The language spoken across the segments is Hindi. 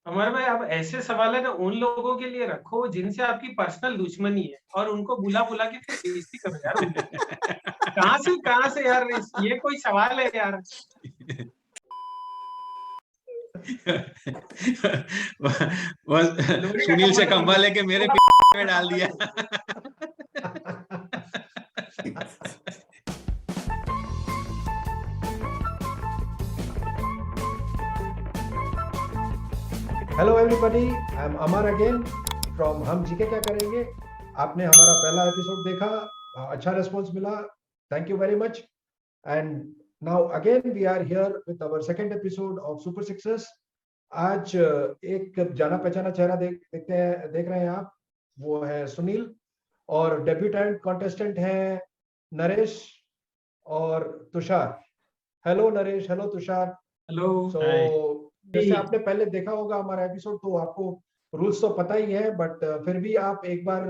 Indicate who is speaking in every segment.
Speaker 1: अमर भाई, आप ऐसे सवाल है ना उन लोगों के लिए रखो जिनसे आपकी पर्सनल दुश्मनी है, और उनको बुला बुला के फिर बेइज्जती करो यार उनकी। कहाँ से यार ये कोई सवाल है यार? लोहे का
Speaker 2: सुनील से
Speaker 1: खंभा
Speaker 2: कंबा लेके मेरे में डाल दिया।
Speaker 3: Hello everybody, I am Amar again from हम जीके क्या करेंगे। आपने हमारा पहला एपिसोड देखा, अच्छा रिस्पॉन्स मिला, thank you very much. And now again we are here with our second episode of super sixes. आज एक जाना पहचाना चेहरा देख रहे हैं आप, वो है सुनील, और डेब्यूटेंट कॉन्टेस्टेंट हैं नरेश और Tushar. Hello Naresh, hello Tushar.
Speaker 1: Hello.
Speaker 3: जैसे आपने पहले देखा होगा हमारा एपिसोड, तो आपको रूल्स तो पता ही है, बट फिर भी आप एक बार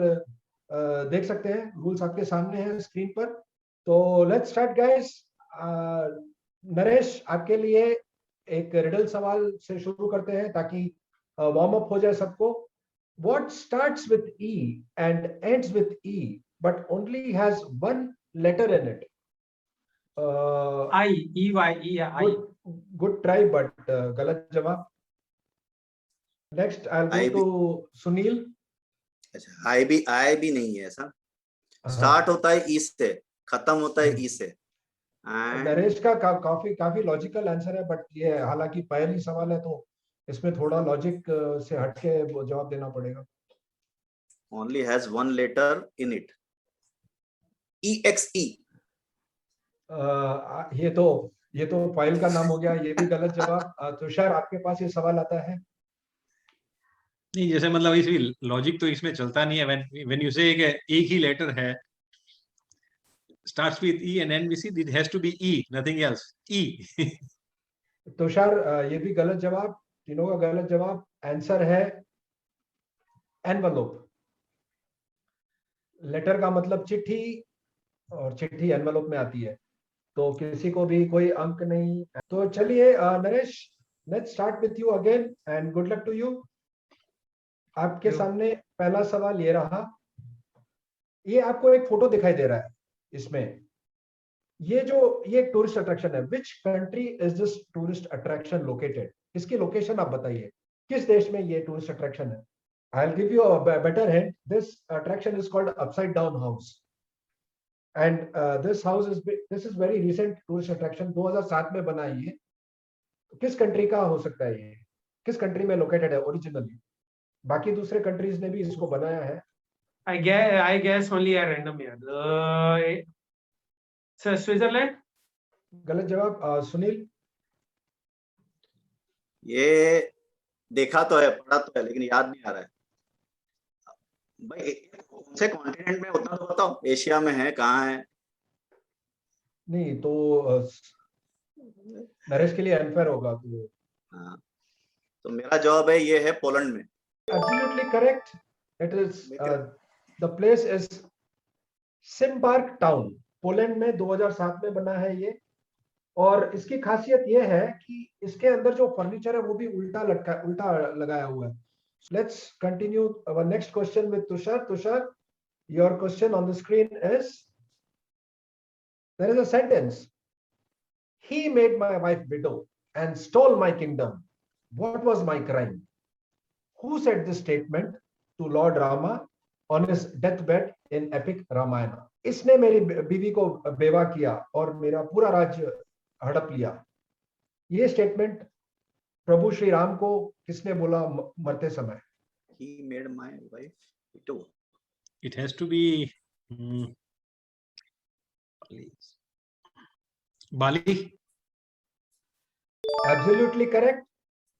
Speaker 3: देख सकते हैं। रूल्स आपके सामने हैं स्क्रीन पर। तो लेट्स स्टार्ट गाइस। नरेश, आपके लिए एक रिडल सवाल से शुरू करते हैं ताकि वार्म अप हो जाए सबको। What starts with E and ends with E but only has one letter in it?
Speaker 1: I E Y E I.
Speaker 3: Good try but गलत जवाब। Next I will go to Sunil.
Speaker 4: अच्छा, आई भी नहीं है ऐसा। स्टार्ट होता है ई से, खत्म होता है ई से।
Speaker 3: नरेश का काफी लॉजिकल आंसर है, बट ये हालांकि पहली सवाल है तो इसमें थोड़ा लॉजिक से हटके जवाब देना पड़ेगा।
Speaker 4: Only has one letter in it, EXE।
Speaker 3: ये तो फाइल का नाम हो गया, ये भी गलत जवाब। तुषार, आपके पास ये सवाल आता है?
Speaker 2: नहीं, जैसे मतलब इसी लॉजिक तो इसमें चलता नहीं है। व्हेन यू से एक ही लेटर है, starts with E and ends with C, it has to be E, nothing else. E.
Speaker 3: Tushar, ये भी गलत जवाब, तीनों का गलत जवाब। आंसर है एनवलप। लेटर का मतलब चिट्ठी, और चिट्ठी एनवलप में आती है, तो किसी को भी कोई अंक नहीं। तो चलिए Naresh, let's start with you again and good luck to you. आपके सामने पहला सवाल ये रहा। ये आपको एक फोटो दिखाई दे रहा है, इसमें ये टूरिस्ट अट्रैक्शन है। Which country is this tourist attraction located? इसकी लोकेशन आप बताइए, किस देश में ये टूरिस्ट अट्रैक्शन है? I will give you a better hint. This attraction is called upside down house, and this is very recent tourist attraction. 2007 में बना है ये। किस कंट्री का हो सकता है ये? किस कंट्री में लोकेटेड है ओरिजिनली? बाकी दूसरे कंट्रीज ने भी इसको बनाया है।
Speaker 1: आई गेस ओनली यार रैंडम यार। स्विट्जरलैंड।
Speaker 3: गलत जवाब। सुनील?
Speaker 4: ये देखा तो है, पढ़ा तो है, लेकिन याद नहीं आ रहा है भाई। कौन से कॉन्टिनेंट में उतना तो बताओ, एशिया में है, कहाँ है?
Speaker 3: नहीं तो नरेश के लिए अनफेयर होगा। तो
Speaker 4: हाँ, तो मेरा जवाब है, ये है पोलैंड में।
Speaker 3: Absolutely correct. It is the place is Szymbark town. Poland में 2007 में बना है ये। और इसकी खासियत ये है कि इसके अंदर जो फर्नीचर है वो भी उल्टा लगाया हुआ है। Let's continue our next question with Tushar. Tushar, your question on the screen is, there is a sentence, he made my wife widow and stole my kingdom, what was my crime? Who said this statement to Lord Rama on his deathbed in epic Ramayana? इसने मेरी बीवी को बेवा किया और मेरा पूरा राज्य हड़प लिया। ये स्टेटमेंट प्रभु श्री राम को किसने बोला मरते समय?
Speaker 4: He made my wife widow.
Speaker 2: It has to be Bali.
Speaker 3: Absolutely correct.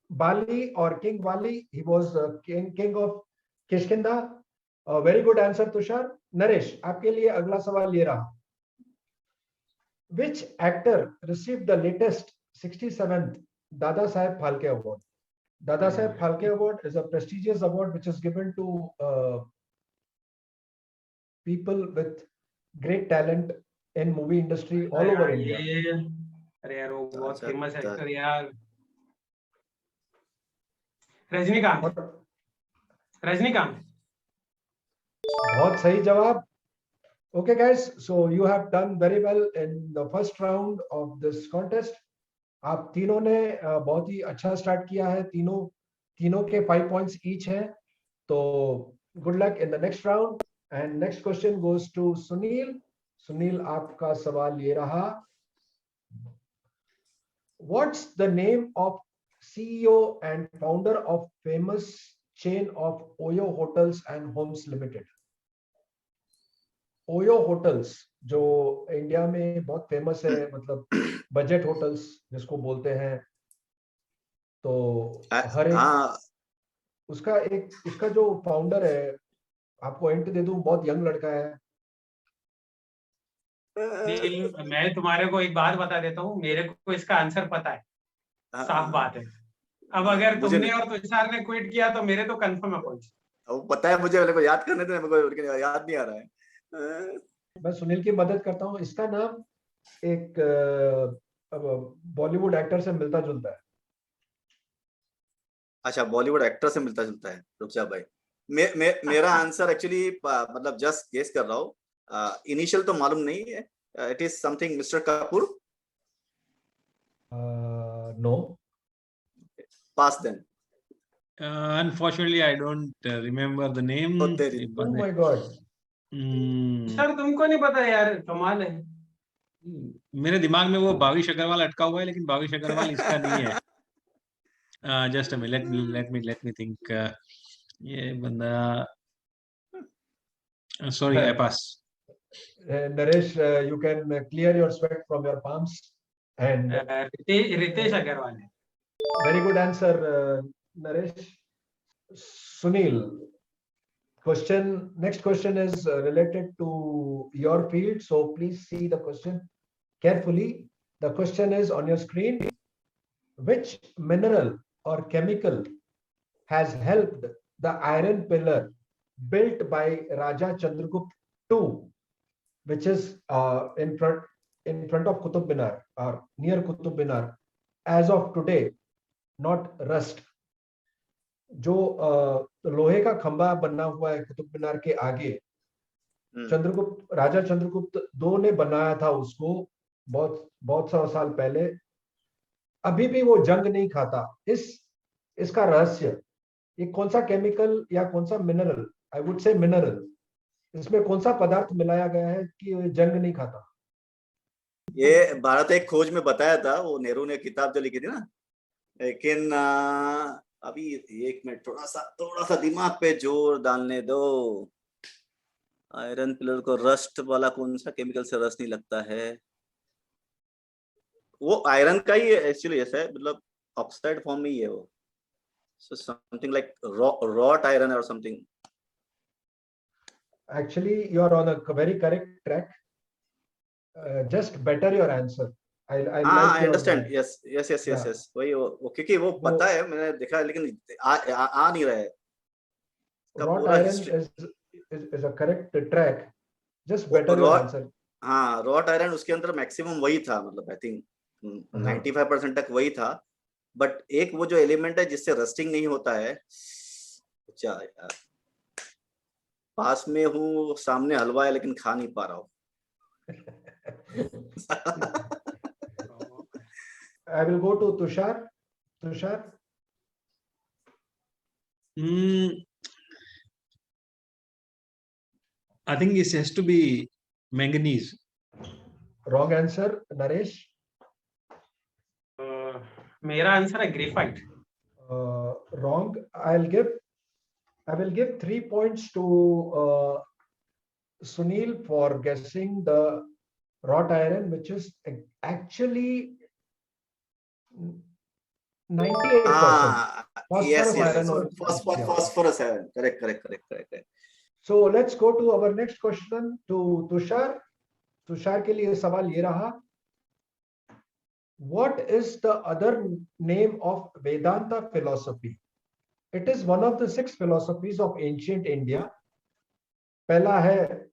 Speaker 3: Bali or King Bali. He was king of Kishkinda. Very good answer Tushar. Naresh, आपके लिए अगला सवाल ये रहा। Which actor received the latest 67th Dada Saheb Phalke Award? Dada Saheb Phalke Award is a prestigious award which is given to people with great talent in movie industry all over India.
Speaker 1: अरे यार, वो बहुत फेमस एक्टर यार। रजनीकांत।
Speaker 3: और
Speaker 1: रजनीकांत।
Speaker 3: बहुत सही जवाब। Okay guys, so you have done very well in the first round of this contest. आप तीनों ने बहुत ही अच्छा स्टार्ट किया है। तीनों के 5 points each हैं। तो good luck in the next round. And next question goes to Sunil. Sunil, आपका सवाल ये रहा। What's the name of CEO and founder of famous chain of Oyo Hotels and Homes Limited? OYO hotels जो इंडिया में बहुत फेमस है, मतलब बजट होटल्स जिसको बोलते हैं। तो हर एक
Speaker 4: हाँ
Speaker 3: उसका जो फाउंडर है, आपको हिंट दे दूं, बहुत यंग लड़का है।
Speaker 1: मैं तुम्हारे को एक बात बता देता हूँ, मेरे को इसका आंसर पता है, साफ बात है। अब अगर तुमने और तुषार ने क्विट किया तो मेरे तो कंफर्म है पॉइंट।
Speaker 4: पता है मुझे, मेरे को याद करने दे, मेरे को याद नहीं आ रहा है।
Speaker 3: मैं सुनील की मदद करता हूँ। इसका नाम एक बॉलीवुड एक्टर से मिलता जुलता है।
Speaker 4: अच्छा, बॉलीवुड एक्टर से मिलता जुलता है। रुक जा भाई, मेरा आंसर एक्चुअली मतलब जस्ट गेस कर रहा हूँ। इनिशियल तो मालूम नहीं है। It is something mister Kapoor.
Speaker 3: No.
Speaker 4: Pass then.
Speaker 2: Unfortunately, I don't remember the name.
Speaker 3: Oh my God.
Speaker 1: Sir तुमको नहीं पता यार, कमाल है।
Speaker 2: मेरे दिमाग में वो भाविश अग्रवाल अटका हुआ है, लेकिन भाविश अग्रवाल इसका नहीं है। Just a minute, let me think. ये बंदा, sorry, I pass.
Speaker 3: Naresh, you can clear your sweat from your palms. And
Speaker 1: Ritesh Agarwal है।
Speaker 3: very good answer, Naresh. Sunil, next question is related to your field, so please see the question carefully. The question is on your screen. Which mineral or chemical has helped the iron pillar built by Raja Chandragupta II, which is in front of Qutub Minar or near Qutub Minar as of today, not rust? जो लोहे का खंबा बना हुआ है कुतुब मीनार के आगे, राजा चंद्रगुप्त II ने बनाया था उसको बहुत सौ साल पहले। अभी भी वो जंग नहीं खाता। इसका रहस्य, ये कौन सा केमिकल या कौन सा mineral, I would say mineral, इसमें कौन सा पदार्थ मिलाया गया है कि ये जंग नहीं खाता?
Speaker 4: ये भारत एक खोज में बताया था, वो नेहरू ने किताब जो लिखी थी ना। लेकिन अभी एक मिनट, थोड़ा सा दिमाग पे जोर डालने दो। आयरन पिलर को रस्ट वाला कौन सा केमिकल से रस्ट नहीं लगता है? वो आयरन का ही एक्चुअली ऐसा है, मतलब ऑक्साइड फॉर्म में ही है वो। So something like wrought iron और something.
Speaker 3: Actually, you are on a very correct track. Just better your answer. I like your
Speaker 4: understand. Yes वही वो क्योंकि वो पता है, मैंने देखा है, लेकिन आ नहीं रहा है।
Speaker 3: Wrought iron is a correct track. Just better your answer.
Speaker 4: हाँ, रॉट आयरन उसके अंदर मैक्सिमम वही था, मतलब आई थिंक 95% तक वही था। बट एक वो जो एलिमेंट है जिससे रस्टिंग नहीं होता है, अच्छा यार, पास में हूँ, सामने हलवा है, लेकिन खा नहीं पा रहा हूँ।
Speaker 3: I will go to Tushar. Tushar.
Speaker 2: I think this has to be manganese.
Speaker 3: Wrong answer, Naresh.
Speaker 1: मेरा आंसर है graphite.
Speaker 3: Wrong. I will give 3 points to Sunil for guessing the wrought iron, which is actually 98%.
Speaker 4: Phosphorus iron. Correct.
Speaker 3: So let's go to our next question to Tushar. Tushar के लिए सवाल ये रहा, what is the other name of Vedanta philosophy? It is one of the 6 philosophies of ancient India. पहला है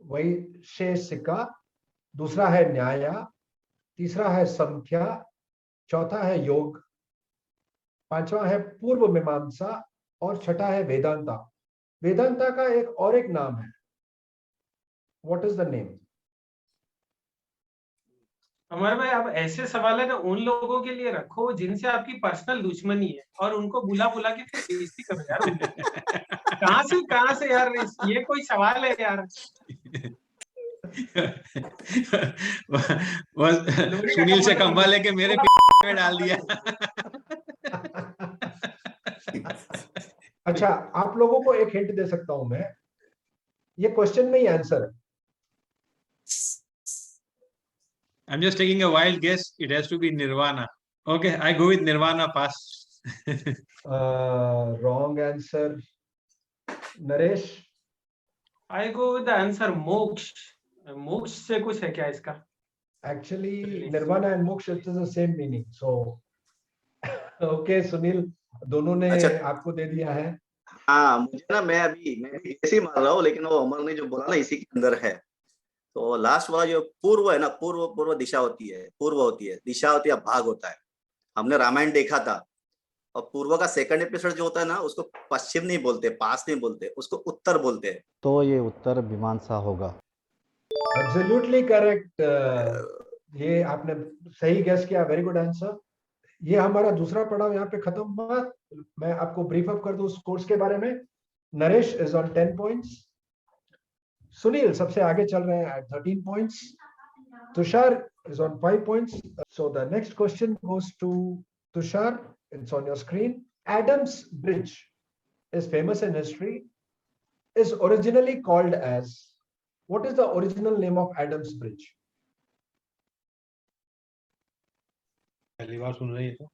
Speaker 3: वैशेषिका, दूसरा है न्याय, तीसरा है संख्या, चौथा है योग। पांचवा है पूर्व मीमांसा और छठा है वेदांता। वेदांता का एक नाम है, व्हाट इज द नेम?
Speaker 1: अमर भाई, अब ऐसे सवाल है ना उन लोगों के लिए रखो जिनसे आपकी पर्सनल दुश्मनी है और उनको बुला बुला के फिर बेइज्जती करो यार उनकी। कहाँ से यार ये कोई सवाल है यार?
Speaker 2: सुनील से कंबा लेके मेरे में डाल दिया।
Speaker 3: अच्छा, आप लोगों को एक हिंट दे सकता हूं मैं, ये क्वेश्चन में ही आंसर है।
Speaker 2: I'm just taking a wild guess. It has to be Nirvana. Okay, I go with Nirvana. Pass.
Speaker 3: Wrong answer. Naresh?
Speaker 1: I go with the answer मोक्ष। मोक्ष से कुछ है क्या इसका?
Speaker 3: एक्चुअली निर्वाणा एंड मोक्ष it is the same meaning, so okay Sunil, दोनों ने
Speaker 4: अच्छा,
Speaker 3: आपको दे दिया है।
Speaker 4: हाँ मुझे ना, मैं भी ऐसे ही मार रहा हूँ, लेकिन वो अमर ने जो बोला ना इसी के अंदर है। तो लास्ट वाला जो पूर्व है ना, पूर्व दिशा होती है, पूर्व होती है, दिशा होती है, भाग होता है। हमने रामायण देखा था, और पूर्व का सेकंड एपिसोड जो होता है ना, उसको पश्चिम नहीं बोलते, पास नहीं बोलते, उसको उत्तर बोलते हैं।
Speaker 5: तो ये उत्तर मीमांसा होगा।
Speaker 3: एब्सोल्युटली करेक्ट, ये आपने सही गेस किया, वेरी गुड आंसर। ये हमारा दूसरा पड़ाव यहाँ पे खत्म हुआ। मैं आपको ब्रीफ अप कर दूं स्कोर्स के बारे में। Naresh is on 10 points, Sunil सबसे आगे चल रहे हैं at 13 points, Tushar is on 5 points. So the next question goes to Tushar. It's on your screen. Adams Bridge is famous in history, is originally called as, what is the original name of Adams Bridge?
Speaker 2: पहली बार सुन रही है तो।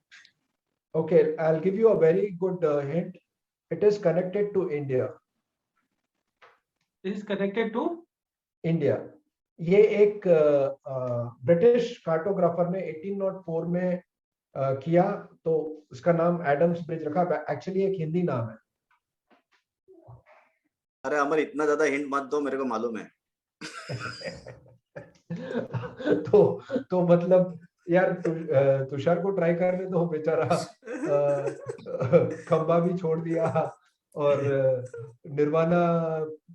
Speaker 3: Okay, I'll give you a very good hint. It is connected to India.
Speaker 1: Is connected to
Speaker 3: India. ये एक ब्रिटिश कार्टोग्राफर ने 1804 में किया, तो उसका नाम एडम्स ब्रिज रखा। एक्चुअली एक हिंदी नाम है।
Speaker 4: अरे अमर, इतना ज्यादा हिंट मत दो, मेरे को मालूम है।
Speaker 3: तो मतलब यार तुषार को ट्राई करने दो, बेचारा खंबा भी छोड़ दिया और निर्वाणा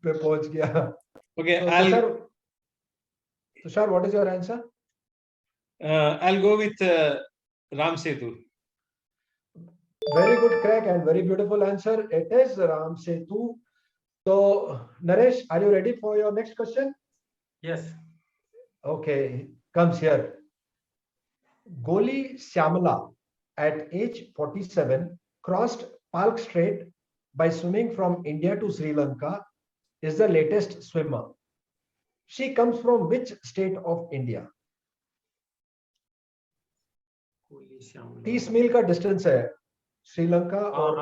Speaker 3: पे पहुंच गया।
Speaker 2: Okay,
Speaker 3: Tushar, what is your answer?
Speaker 2: I'll go with Ram Setu.
Speaker 3: Very good crack and very beautiful answer. It is Ram Setu. So, Naresh, are you ready for your next question?
Speaker 1: yes.
Speaker 3: Okay, comes here. Goli Syamala, at age 47, crossed Palk Strait by swimming from India to Sri Lanka, is the latest swimmer. She comes from which state of India? 30 मील का डिस्टेंस है श्रीलंका और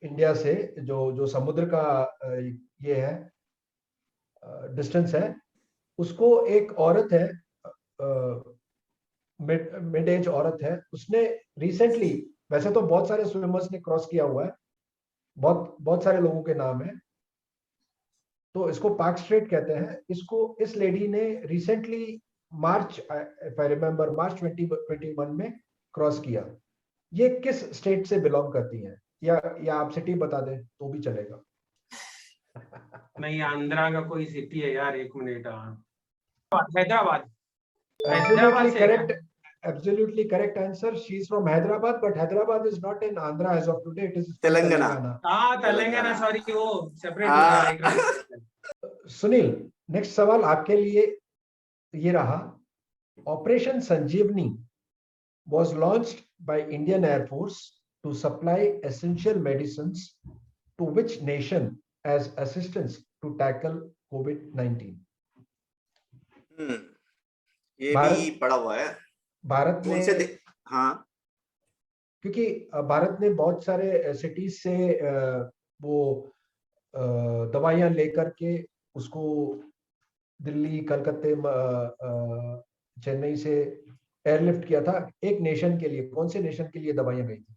Speaker 3: इंडिया से, जो समुद्र का ये है डिस्टेंस है, उसको एक औरत है, मिड एज औरत है, उसने रिसेंटली, वैसे तो बहुत सारे स्विमर्स ने क्रॉस किया हुआ है, बहुत सारे लोगों के नाम है, तो इसको पार्क स्ट्रेट कहते हैं। इसको इस लेडी ने recently March, if I remember, March 2021 में क्रॉस किया। ये किस स्टेट से बिलोंग करती हैं, या आप सिटी बता दें तो भी चलेगा।
Speaker 1: नहीं, आंध्रा का कोई सिटी है यार, एक minute. Hyderabad.
Speaker 3: Absolutely correct. Absolutely correct answer. She is from Hyderabad, but Hyderabad is not in Andhra as of today. It is
Speaker 4: Telangana.
Speaker 1: Telangana, sorry, वो सेपरेट हो गया, right.
Speaker 3: सुनील, नेक्स्ट सवाल आपके लिए ये रहा। Operation Sanjeevani was launched by Indian Air Force to supply essential medicines to which nation as assistance to tackle COVID-19?
Speaker 4: ये भी पड़ा हुआ है।
Speaker 3: भारत ने,
Speaker 4: हाँ,
Speaker 3: क्योंकि भारत ने बहुत सारे सिटीज से वो दवाइयां लेकर के उसको दिल्ली, कलकत्ते, चेन्नई से एयरलिफ्ट किया था। एक नेशन के लिए, कौन से नेशन के लिए दवाइयां गई थी?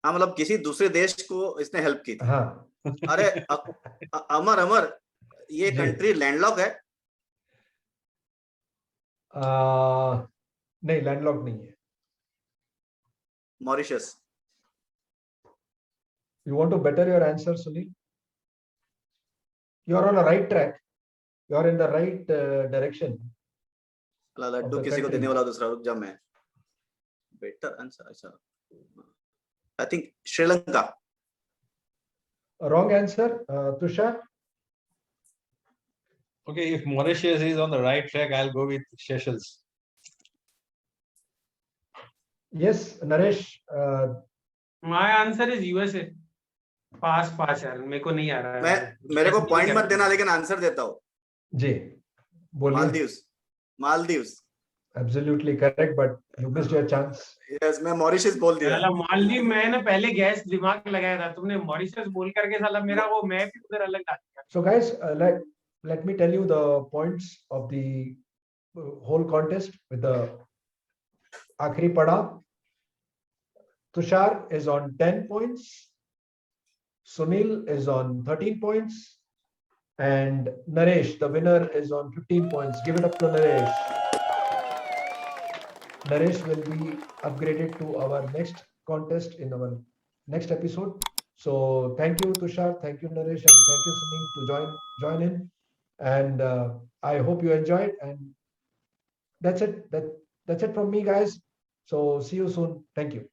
Speaker 4: हाँ, मतलब किसी दूसरे देश को इसने हेल्प की थी।
Speaker 3: हाँ।
Speaker 4: अरे अमर, ये कंट्री लैंडलॉक है?
Speaker 3: नहीं, लैंडलॉक नहीं है।
Speaker 4: Mauritius.
Speaker 3: You want to better your answer, Sunil? You are on a right track. You are in the right direction.
Speaker 4: Laddu किसी को देने वाला दूसरा, रुक जा मैं. Better answer. अच्छा, I think Sri Lanka.
Speaker 3: Wrong answer, Tushar.
Speaker 2: Okay, if Mauritius is on the right track, I'll go with Seychelles.
Speaker 3: Yes, Naresh.
Speaker 1: My answer is USA. पास यार, मेरे को नहीं आ रहा है.
Speaker 4: मैं मेरे को पॉइंट मत देना, लेकिन आंसर देता हूँ.
Speaker 3: जी, बोलिए.
Speaker 4: Maldives.
Speaker 3: Absolutely correct, but you missed your chance.
Speaker 4: Yes, मैं मॉरिशस बोल दिया.
Speaker 1: साला मालदीव मैंने पहले गैस दिमाग लगाया था, तुमने मॉरिशस बोल करके साला मेरा वो मैप ही उधर अलग डाल दिया.
Speaker 3: So guys, let me tell you the points of the whole contest with the आखिरी पड़ाव. Tushar is on 10 points. Sunil is on 13 points. And Naresh, the winner, is on 15 points. Give it up to Naresh. Naresh will be upgraded to our next contest in our next episode. So thank you, Tushar. Thank you, Naresh, and thank you, Sunil, to join in. And I hope you enjoyed. And that's it. That's it from me, guys. So see you soon. Thank you.